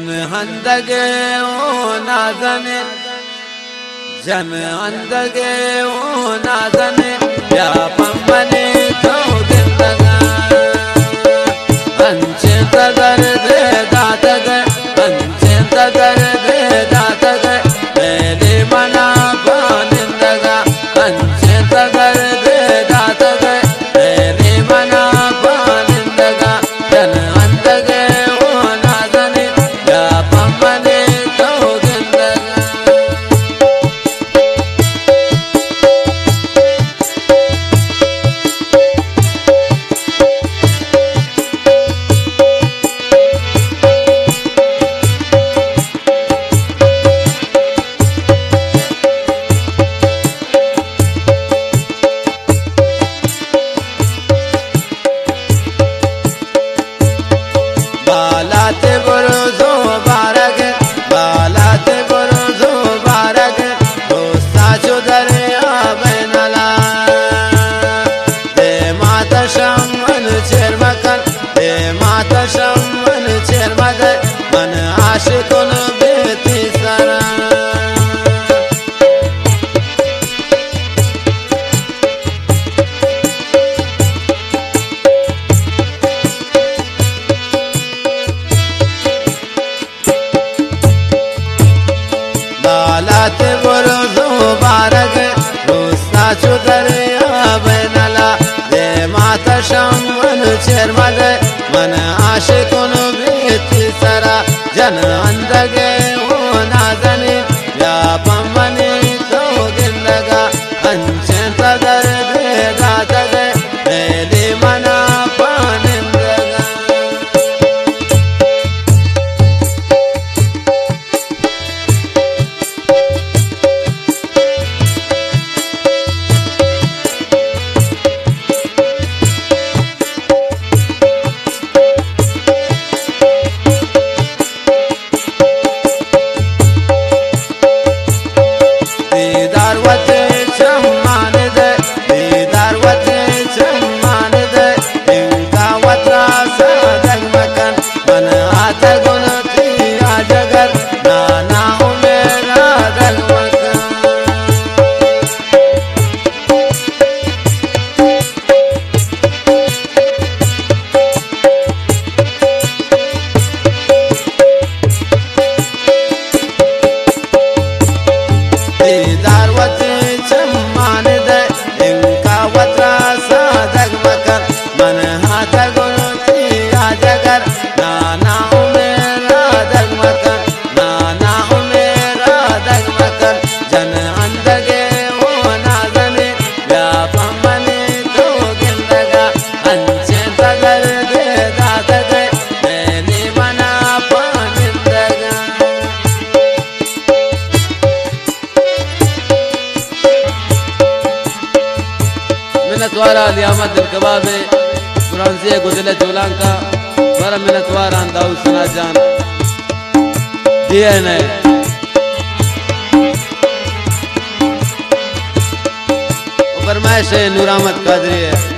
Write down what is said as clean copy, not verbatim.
जन हंदगे ओ नाजने जन हंदगे ओ नाजने या पंबने तो गिंदगा अंचे तगर दे दातग अंचे तगर दे दातग मेरे मना पानिंदगा अंचे तगर दे दातग मेरे मना पानिंदगा जन हंदगे ओ नाजने या पंबने तो गिंदगा बालाते बुरुजो बारग बालाते बुरुजो बारग दोस्ता चुदर आबनला दे माता शमन चेरमकन दे माता शमन चेरमद मन आशिकुन बेती सरा बालाते बुरुजो बारग दोस्ता चुदर आबनला दे माता शमन चेरमद मन आशिकुन बेती सरा जन हंदगे ओ नाजने या पंबने तो गिंदगा अंचे तगर दे दातग मेरे मना पानिंदगा दीदार वते चम्मान दे दीदार वते चम्मान दे इनका वत्रा सदग मकन मन आत गुण तिया जगर नाना मेरा दग मकन दीदार वते चम्मान दे इनका वत्रा सदग मकन मन हाथ गुण तिया जगर नाना मेरा दग मकन नाना मेरा दग मकन जन हंदगे ओ नाजने या पंबने तो गिंदगा अंचे तगर दे दातग मेरे मना पानिंदगा मिनतवारा लियामत दिल कबाबे फ्रांसिया गुजले जोलांका वरा मिनतवारा अंदाउ सुना जान डीएनए फरमाइश है नूर अहमद कादरी है।